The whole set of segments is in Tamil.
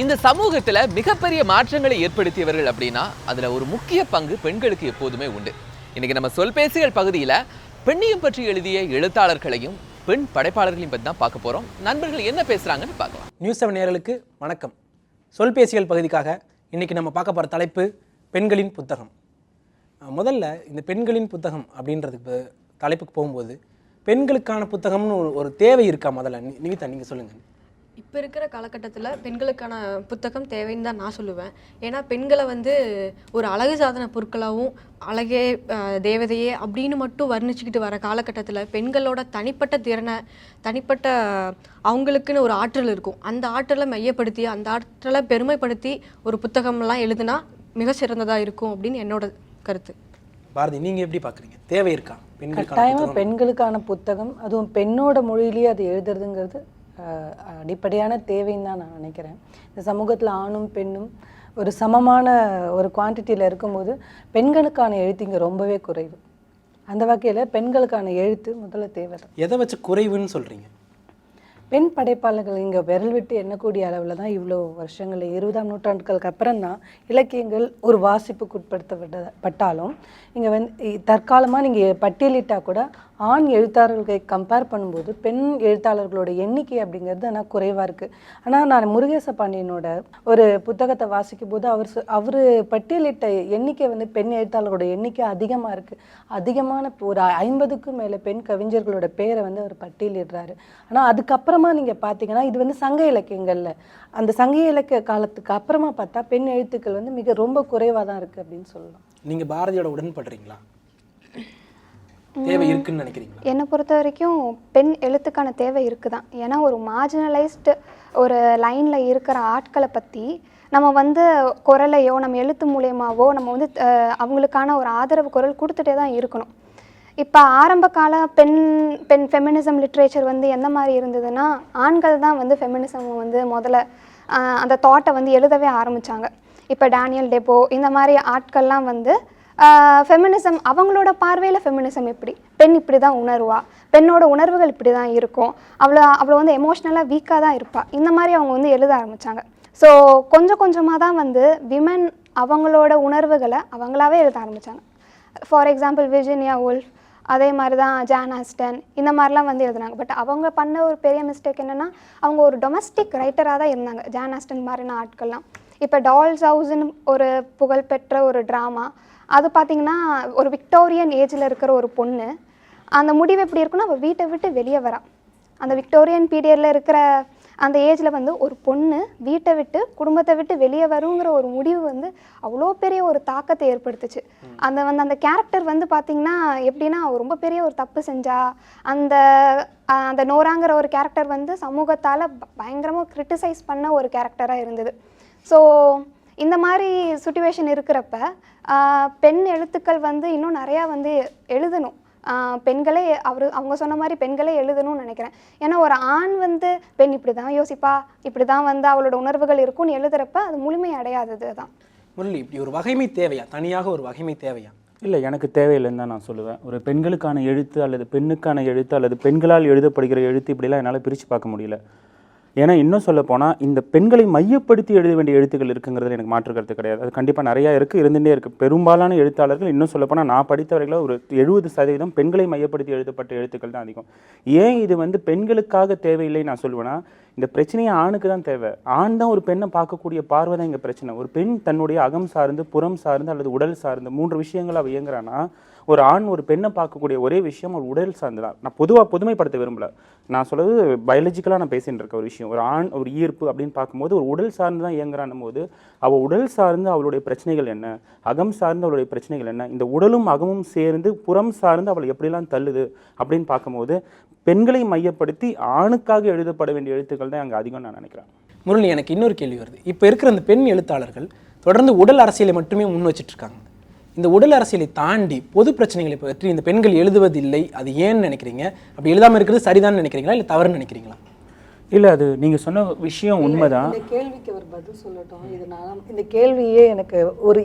இந்த சமூகத்துல மிகப்பெரிய மாற்றங்களை ஏற்படுத்தியவர்கள் அப்படின்னா அதுல ஒரு முக்கிய பங்கு பெண்களுக்கு எப்போதுமே உண்டு. இன்னைக்கு நம்ம சொல்பேசிகள் பகுதியில பெண்ணியம் பற்றி எழுதிய எழுத்தாளர்களையும் பெண் படைப்பாளர்களையும் பற்றி தான் பார்க்க போறோம். நண்பர்கள் என்ன பேசுறாங்கன்னு பார்க்கலாம். நியூஸ் 7 நேயர்களுக்கு வணக்கம். சொல்பேசிகள் பகுதிக்காக இன்னைக்கு நம்ம பார்க்க போற தலைப்பு பெண்களின் புத்தகம். முதல்ல இந்த பெண்களின் புத்தகம் அப்படின்றதுக்கு தலைப்புக்கு போகும்போது பெண்களுக்கான புத்தகம்னு ஒரு தேவை இருக்கா? முதல்ல நிவிதா நீங்கள் சொல்லுங்கள். இப்போ இருக்கிற காலகட்டத்தில் பெண்களுக்கான புத்தகம் தேவைன்னு தான் நான் சொல்லுவேன். ஏன்னா பெண்களை ஒரு அழகு சாதன பொருட்களாகவும் அழகே தேவதையே அப்படின்னு மட்டும் வர்ணிச்சுக்கிட்டு வர காலகட்டத்தில் பெண்களோட தனிப்பட்ட திறனை, தனிப்பட்ட அவங்களுக்குன்னு ஒரு ஆற்றல் இருக்கும். அந்த ஆற்றலை மையப்படுத்தி, அந்த ஆற்றலை பெருமைப்படுத்தி ஒரு புத்தகம்லாம் எழுதுனா மிக சிறந்ததாக இருக்கும் அப்படின்னு என்னோட கருத்து. பாரதி, நீங்கள் எப்படி பார்க்குறீங்க? தேவை இருக்கா? கட்டாயமாக பெண்களுக்கான புத்தகம், அதுவும் பெண்ணோட மொழியிலேயே அது எழுதுறதுங்கிறது அடிப்படையான தேவைன்னு தான் நான் நினைக்கிறேன். இந்த சமூகத்தில் ஆணும் பெண்ணும் ஒரு சமமான ஒரு குவான்டிட்டியில் இருக்கும்போது பெண்களுக்கான எழுத்து இங்கே ரொம்பவே குறைவு. அந்த வகையில் பெண்களுக்கான எழுத்து முதல்ல தேவை. எதை வச்சு குறைவுன்னு சொல்கிறீங்க? பெண் படைப்பாளர்கள் இங்கே விரல் விட்டு எண்ணக்கூடிய அளவில் தான் இவ்வளோ வருஷங்களில் 20ஆம் நூற்றாண்டுகளுக்கு அப்புறம் தான் இலக்கியங்கள் ஒரு வாசிப்புக்கு உட்படுத்தப்பட்டாலும் இங்கே தற்காலமாக நீங்கள் பட்டியலிட்டால் கூட ஆண் எழுத்தாளர்களை கம்பேர் பண்ணும்போது பெண் எழுத்தாளர்களோட எண்ணிக்கை அப்படிங்கிறது ஆனால் குறைவாக இருக்குது. ஆனால் நான் முருகேச பாண்டியனோட ஒரு புத்தகத்தை வாசிக்கும் போது அவர் பட்டியலிட்ட எண்ணிக்கை பெண் எழுத்தாளர்களோட எண்ணிக்கை அதிகமாக இருக்குது. அதிகமான ஒரு 50க்கும் மேலே பெண் கவிஞர்களோட பேரை அவர் பட்டியலிடுறாரு. ஆனால் அதுக்கப்புறமா நீங்கள் பார்த்தீங்கன்னா இது சங்க இலக்கியங்களில் அந்த சங்க இலக்கிய காலத்துக்கு அப்புறமா பார்த்தா பெண் எழுத்துக்கள் மிக ரொம்ப குறைவாக தான் இருக்குது அப்படின்னு சொல்லலாம். நீங்கள் பாரதியோட உடன்படுறீங்களா? தேவை இருக்குன்னு நினைக்கிறீங்களா? என்னை பொறுத்த வரைக்கும் பெண் எழுத்துக்கான தேவை இருக்குதான். ஏன்னா ஒரு மார்ஜினலைஸ்டு ஒரு லைனில் இருக்கிற ஆட்களை பற்றி நம்ம குரலையோ நம்ம எழுத்து மூலியமாவோ நம்ம அவங்களுக்கான ஒரு ஆதரவு குரல் கொடுத்துட்டே தான் இருக்கணும். இப்போ ஆரம்ப கால பெண் ஃபெமினிசம் லிட்ரேச்சர் எந்த மாதிரி இருந்ததுன்னா, ஆண்கள் தான் ஃபெமினிசம் முதல்ல அந்த தாட்டை எழுதவே ஆரம்பித்தாங்க. இப்போ டேனியல் டெபோ இந்த மாதிரி ஆட்கள்லாம் ஃபெமினிசம் அவங்களோட பார்வையில் ஃபெமினிசம் எப்படி, பெண் இப்படி தான் உணர்வா, பெண்ணோட உணர்வுகள் இப்படி தான் இருக்கும், அவ்வளோ எமோஷ்னலாக வீக்காக தான் இருப்பாள், இந்த மாதிரி அவங்க எழுத ஆரம்பித்தாங்க. ஸோ கொஞ்சம் கொஞ்சமாக தான் விமன் அவங்களோட உணர்வுகளை அவங்களாவே எழுத ஆரம்பித்தாங்க. ஃபார் எக்ஸாம்பிள் விர்ஜினியா வுல்ஃப், அதே மாதிரி தான் ஜான் ஆஸ்டன், இந்த மாதிரிலாம் எழுதுனாங்க. பட் அவங்க பண்ண ஒரு பெரிய மிஸ்டேக் என்னென்னா, அவங்க ஒரு டொமஸ்டிக் ரைட்டராக தான் இருந்தாங்க, ஜான் ஆஸ்டன் மாதிரின ஆட்கள்லாம். இப்போ டால்ஸ் ஹவுஸ்ன்னு ஒரு புகழ்பெற்ற ஒரு ட்ராமா, அது பார்த்திங்கன்னா ஒரு விக்டோரியன் ஏஜில் இருக்கிற ஒரு பொண்ணு, அந்த முடிவு எப்படி இருக்குன்னா அவள் வீட்டை விட்டு வெளியே வரா. அந்த விக்டோரியன் பீரியடில் இருக்கிற அந்த ஏஜில் ஒரு பொண்ணு வீட்டை விட்டு குடும்பத்தை விட்டு வெளியே வருங்கிற ஒரு முடிவு அவ்வளோ பெரிய ஒரு தாக்கத்தை ஏற்படுத்துச்சு. அந்த கேரக்டர் பார்த்திங்கன்னா எப்படின்னா ரொம்ப பெரிய ஒரு தப்பு செஞ்சா, அந்த நோராங்கிற ஒரு கேரக்டர் சமூகத்தால் பயங்கரமாக கிரிட்டிசைஸ் பண்ண ஒரு கேரக்டராக இருந்தது. ஸோ இந்த மாதிரி சுச்சுவேஷன் இருக்கிறப்ப பெண் எழுத்துக்கள் இன்னும் நிறையா எழுதணும். பெண்களே அவங்க சொன்ன மாதிரி பெண்களே எழுதணும்னு நினைக்கிறேன். ஏன்னா ஒரு ஆண் பெண் இப்படி தான் யோசிப்பா, இப்படி தான் அவளோட உணர்வுகள் இருக்கும்னு எழுதுறப்ப அது முழுமை அடையாதது தான். முரளி, இப்படி ஒரு வகைமை தேவையா? தனியாக ஒரு வகைமை தேவையா? இல்லை, எனக்கு தேவையில்லைன்னு தான் நான் சொல்லுவேன். ஒரு பெண்களுக்கான எழுத்து அல்லது பெண்ணுக்கான எழுத்து அல்லது பெண்களால் எழுதப்படுகிற எழுத்து இப்படிலாம் என்னால் பிரித்து பார்க்க முடியல. ஏன்னா இன்னும் சொல்ல போனால் இந்த பெண்களை மையப்படுத்தி எழுத வேண்டிய எழுத்துக்கள் இருக்குங்கிறது எனக்கு மாற்று கருத்து கிடையாது. அது கண்டிப்பாக நிறையா இருக்குது, இருந்துகிட்டே இருக்குது. பெரும்பாலான எழுத்தாளர்கள் இன்னும் சொல்ல போனால் நான் படித்தவர்களை ஒரு 70% பெண்களை மையப்படுத்தி எழுதப்பட்ட எழுத்துக்கள் தான் அதிகம். ஏன் இது பெண்களுக்காக தேவையில்லை நான் சொல்லுவேன்னா, இந்த பிரச்சனையை ஆணுக்கு தான் தேவை. ஆண் தான் ஒரு பெண்ணை பார்க்கக்கூடிய பார்வை தான் இங்கே பிரச்சனை. ஒரு பெண் தன்னுடைய அகம் சார்ந்து, புறம் சார்ந்து அல்லது உடல் சார்ந்து 3 விஷயங்கள் அவள் இயங்குறான்னா, ஒரு ஆண் ஒரு பெண்ணை பார்க்கக்கூடிய ஒரே விஷயம் ஒரு உடல் சார்ந்து தான். நான் பொதுவாக பொதுமைப்படுத்த விரும்பல, நான் சொல்கிறது பயாலஜிக்கலாக நான் பேசிகிட்டு இருக்க ஒரு விஷயம். ஒரு ஆண் ஒரு ஈர்ப்பு அப்படின்னு பார்க்கும்போது ஒரு உடல் சார்ந்து தான் இயங்குறான்னும் போது அவள் உடல் சார்ந்து அவளுடைய பிரச்சனைகள் என்ன, அகம் சார்ந்து அவளுடைய பிரச்சனைகள் என்ன, இந்த உடலும் அகமும் சேர்ந்து புறம் சார்ந்து அவளை எப்படிலாம் தள்ளுது அப்படின்னு பார்க்கும்போது பெண்களை மையப்படுத்தி ஆணுக்காக எழுதப்பட வேண்டிய எழுத்துக்கள் தான் அங்கே அதிகம் நான் நினைக்கிறேன். முரளி, எனக்கு இன்னொரு கேள்வி வருது. இப்போ இருக்கிற அந்த பெண் எழுத்தாளர்கள் தொடர்ந்து உடல் அரசியலை மட்டுமே முன் வச்சுட்ருக்காங்க. இந்த உடல் அரசியலை தாண்டி பொது பிரச்சனைகளை பற்றி இந்த பெண்கள் எழுதுவதில்லை, அது ஏன்னு நினைக்கிறீங்க? அப்படி எழுதாமல் இருக்கிறது சரிதான் நினைக்கிறீங்களா, இல்லை தவறுன்னு நினைக்கிறீங்களா? இல்லை, அது நீங்கள் சொன்ன விஷயம் உண்மைதான். இந்த கேள்விக்கு அவர் பதில் சொல்லட்டும். இதனால இந்த கேள்வியே எனக்கு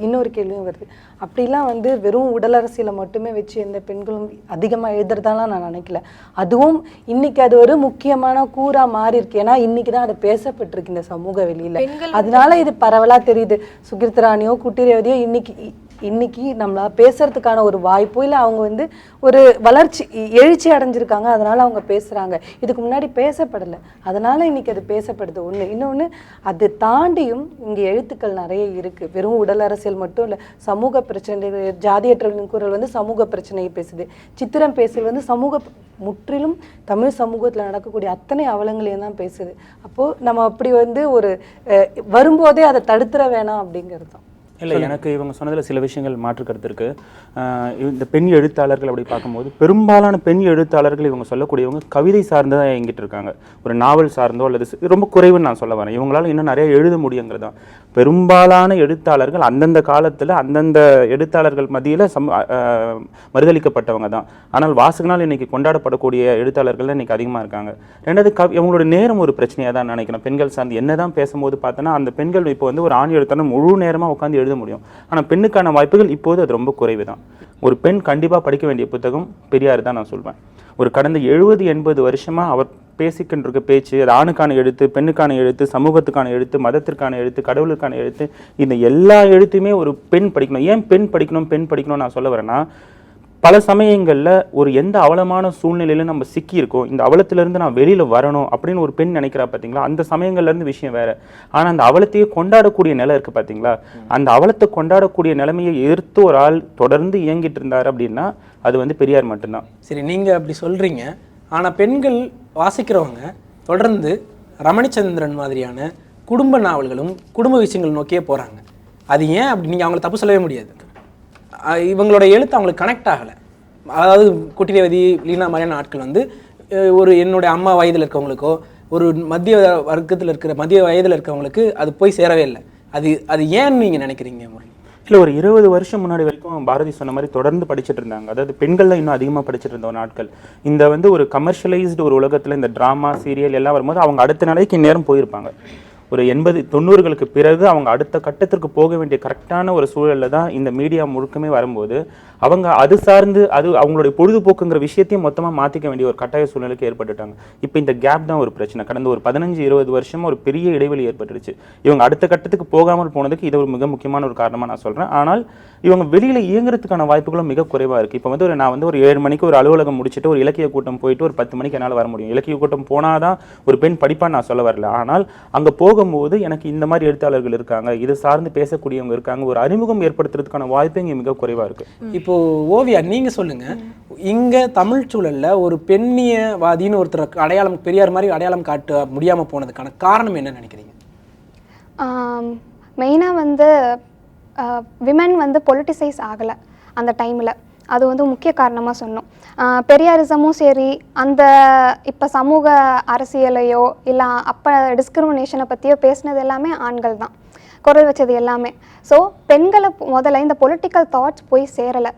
இன்னொரு கேள்வியும் வருது. அப்படிலாம் வந்து வெறும் உடல் அரசியலை மட்டுமே வச்சு எந்த பெண்களும் அதிகமாக எழுதுறதாலாம் நான் நினைக்கல. அதுவும் இன்னைக்கு அது ஒரு முக்கியமான கூறா மாறி இருக்கு. ஏன்னா இன்னைக்கு தான் அது பேசப்பட்டிருக்கு இந்த சமூக வெளியில. அதனால இது பரவலா தெரியுது. சுகிர்தராணியோ குட்டிரேவதியோ இன்னைக்கு நம்மள பேசுறதுக்கான ஒரு வாய்ப்போ இல்லை அவங்க வந்து ஒரு எழுச்சி அடைஞ்சிருக்காங்க, அதனால அவங்க பேசுறாங்க. இதுக்கு முன்னாடி பேசப்படலை, அதனால இன்னைக்கு அது பேசப்படுது. ஒண்ணு. இன்னொன்று, அது தாண்டியும் இங்கே எழுத்துக்கள் நிறைய இருக்கு. வெறும் உடல் அரசியல் மட்டும் இல்லை, சமூக பிரச்சனை, ஜாதியற்றவர்களின் குரல் வந்து சமூக பிரச்சனையை பேசுது. சித்திரம் பேசுறது வந்து முற்றிலும் தமிழ் சமூகத்தில் நடக்கக்கூடிய அத்தனை அவலங்களையும் தான் பேசுது. அப்போ நம்ம அப்படி வந்து ஒரு வரும்போதே அதை தடுத்துற வேணாம் அப்படிங்கிறது தான். இல்லை, எனக்கு இவங்க சொன்னதில் சில விஷயங்கள் மாற்று கருத்து இருக்குது. இந்த பெண் எழுத்தாளர்கள் அப்படி பார்க்கும்போது பெரும்பாலான பெண் எழுத்தாளர்கள் இவங்க சொல்லக்கூடியவங்க கவிதை சார்ந்ததாக இயங்கிட்டு இருக்காங்க. ஒரு நாவல் சார்ந்தோ அல்லது ரொம்ப குறைவுன்னு நான் சொல்ல வரேன். இவங்களால இன்னும் நிறைய எழுத முடியுங்கிறது தான். பெரும்பாலான எழுத்தாளர்கள் அந்தந்த காலத்தில் அந்தந்த எழுத்தாளர்கள் மத்தியில் மறுதளிக்கப்பட்டவங்க தான். ஆனால் வாசகனால் இன்னைக்கு கொண்டாடப்படக்கூடிய எழுத்தாளர்கள் இன்னைக்கு அதிகமாக இருக்காங்க. ரெண்டாவது, இவங்களோட நேரம் ஒரு பிரச்சனையாக தான் நினைக்கிறேன். பெண்கள் சார்ந்து என்ன தான் பேசும்போது பார்த்தோன்னா அந்த பெண்கள் இப்போ வந்து ஒரு ஆண் எழுத்தாளர் முழு நேரமாக உட்காந்து எழுத முடியும். ஆனால் பெண்ணுக்கான வாய்ப்புகள் இப்போது அது ரொம்ப குறைவு தான். ஒரு பெண் கண்டிப்பாக படிக்க வேண்டிய புத்தகம் பெரியார் தான் நான் சொல்வேன். ஒரு கடந்த 70-80 வருஷமாக அவர் பேசிக்கின்ற இருக்க பேச்சு, அது ஆணுக்கான எழுத்து, பெண்ணுக்கான எழுத்து, சமூகத்துக்கான எழுத்து, மதத்திற்கான எழுத்து, கடவுளுக்கான எழுத்து, இந்த எல்லா எழுத்துமே ஒரு பெண் படிக்கணும். ஏன் பெண் படிக்கணும் நான் சொல்ல வரேன்னா, பல சமயங்களில் ஒரு எந்த அவலமான சூழ்நிலையில நம்ம சிக்கியிருக்கோம், இந்த அவலத்திலிருந்து நான் வெளியில் வரணும் அப்படின்னு ஒரு பெண் நினைக்கிறா பார்த்தீங்களா, அந்த சமயங்கள்லேருந்து விஷயம் வேறு. ஆனால் அந்த அவலத்தையே கொண்டாடக்கூடிய நிலை இருக்குது பார்த்தீங்களா, அந்த அவலத்தை கொண்டாடக்கூடிய நிலைமையை எதிர்த்து ஒரு ஆள் தொடர்ந்து இயங்கிட்டு இருந்தார் அப்படின்னா அது வந்து பெரியார் மட்டும்தான். சரி, நீங்கள் அப்படி சொல்கிறீங்க. ஆனால் பெண்கள் வாசிக்கிறவங்க தொடர்ந்து ரமணிச்சந்திரன் மாதிரியான குடும்ப நாவல்களும் குடும்ப விஷயங்கள் நோக்கியே போகிறாங்க. அது ஏன் அப்படி? நீங்கள் அவங்கள தப்பு சொல்லவே முடியாது. இவங்களோட எழுத்து அவங்களுக்கு கனெக்ட் ஆகலை. அதாவது குட்டிரேவதி, லீனா மாதிரியான ஆட்கள் வந்து ஒரு என்னுடைய அம்மா வயதில் இருக்கவங்களுக்கோ ஒரு மத்திய வயதில் இருக்கவங்களுக்கு அது போய் சேரவே இல்லை. அது ஏன்னு நீங்கள் நினைக்கிறீங்க? இல்லை, ஒரு 20 வருஷம் முன்னாடி வரைக்கும் பாரதி சொன்ன மாதிரி தொடர்ந்து படிச்சுட்டு இருந்தாங்க. அதாவது பெண்கள் தான் இன்னும் அதிகமாக படிச்சுட்டு இருந்த நாட்கள். இந்த வந்து ஒரு கமர்ஷியலைஸ்டு ஒரு உலகத்தில் இந்த ட்ராமா, சீரியல் எல்லாம் வரும்போது அவங்க அடுத்த நிலைக்கு இந்நேரம் போயிருப்பாங்க. ஒரு 80-90களுக்கு பிறகு அவங்க அடுத்த கட்டத்திற்கு போக வேண்டிய கரெக்டான ஒரு சூழலில் தான் இந்த மீடியா முழுக்கமே வரும்போது அவங்க அது சார்ந்து அவங்களுடைய பொழுதுபோக்குங்கிற விஷயத்தையும் மொத்தமாக மாற்றிக்க வேண்டிய ஒரு கட்டாய சூழ்நிலைக்கு ஏற்பட்டுட்டாங்க. இப்போ இந்த கேப் தான் ஒரு பிரச்சனை. கடந்த ஒரு 15-20 வருஷம் ஒரு பெரிய இடைவெளி ஏற்பட்டுருச்சு. இவங்க அடுத்த கட்டத்துக்கு போகாமல் போனதுக்கு இது ஒரு மிக முக்கியமான ஒரு காரணமாக நான் சொல்கிறேன். ஆனால் இவங்க வெளியில் இயங்குறதுக்கான வாய்ப்புகளும் மிக குறைவாக இருக்குது. இப்போ வந்து நான் வந்து ஒரு 7 மணிக்கு ஒரு அலுவலகம் முடிச்சுட்டு ஒரு இலக்கிய கூட்டம் போயிட்டு ஒரு 10 மணிக்கு என்னால் வர முடியும். இலக்கிய கூட்டம் போனால் தான் ஒரு பெண் படிப்பான்னு நான் சொல்ல வரல. ஆனால் அங்கே போகும்போது எனக்கு இந்த மாதிரி எழுத்தாளர்கள் இருக்காங்க, இது சார்ந்து பேசக்கூடியவங்க இருக்காங்க, ஒரு அறிமுகம் ஏற்படுத்துறதுக்கான வாய்ப்பு இங்கே மிக குறைவாக இருக்குது. இப்போ ஓவியா, நீங்கள் சொல்லுங்கள், இங்கே தமிழ் சூழலில் ஒரு பெண்ணியவாதின்னு ஒருத்தர் பெரியார் மாதிரி அடையாளம் காட்ட முடியாமல் போனதுக்கான காரணம் என்ன நினைக்கிறீங்க? மெயினாக வந்து விமன் வந்து பொலிட்டிசைஸ் ஆகலை அந்த டைமில். அது வந்து முக்கிய காரணமாக சொன்னோம். பெரியாரிசமும் சரி, அந்த இப்போ சமூக அரசியலையோ இல்லை அப்போ டிஸ்கிரிமினேஷனை பற்றியோ பேசினது எல்லாமே ஆண்கள் தான், குரல் வச்சது எல்லாமே. ஸோ பெண்களை முதல்ல இந்த பொலிட்டிக்கல் தாட்ஸ் போய் சேரலை.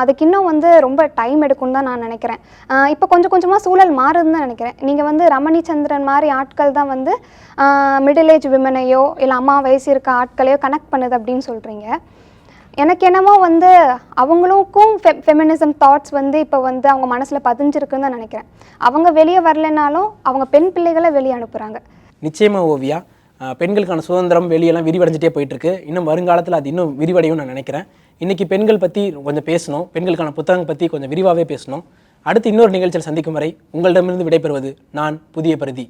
அதுக்கு இன்னும் வந்து ரொம்ப டைம் எடுக்கும்னு தான் நான் நினைக்கிறேன். இப்போ கொஞ்சம் கொஞ்சமாக சூழல் மாறுதுன்னு தான் நினைக்கிறேன். நீங்கள் வந்து ரமணிச்சந்திரன் மாதிரி ஆட்கள் தான் வந்து மிடில் ஏஜ் விமனையோ இல்லை அம்மா வயசு இருக்க ஆட்களையோ கனெக்ட் பண்ணுது அப்படின்னு சொல்கிறீங்க. எனக்கு என்னமோ வந்து அவங்களுக்கும் ஃபெமினிசம் தாட்ஸ் வந்து இப்போ வந்து அவங்க மனசில் பதிஞ்சிருக்குன்னு தான் நினைக்கிறேன். அவங்க வெளியே வரலைனாலும் அவங்க பெண் பிள்ளைகளை வெளியே அனுப்புகிறாங்க. நிச்சயமாக ஓவியா, பெண்களுக்கான சுதந்திரம் வெளியெல்லாம் விரிவடைஞ்சிட்டே போயிட்டுருக்கு. இன்னும் வருங்காலத்தில் அது இன்னும் விரிவடையும் நான் நினைக்கிறேன். இன்றைக்கி பெண்கள் பற்றி கொஞ்சம் பேசணும், பெண்களுக்கான புத்தகம் பற்றி கொஞ்சம் விரிவாகவே பேசணும். அடுத்து இன்னொரு நிகழ்ச்சியில் சந்திக்கும் வரை உங்களிடமிருந்து விடைபெறுவது நான் புதிய பிரதி.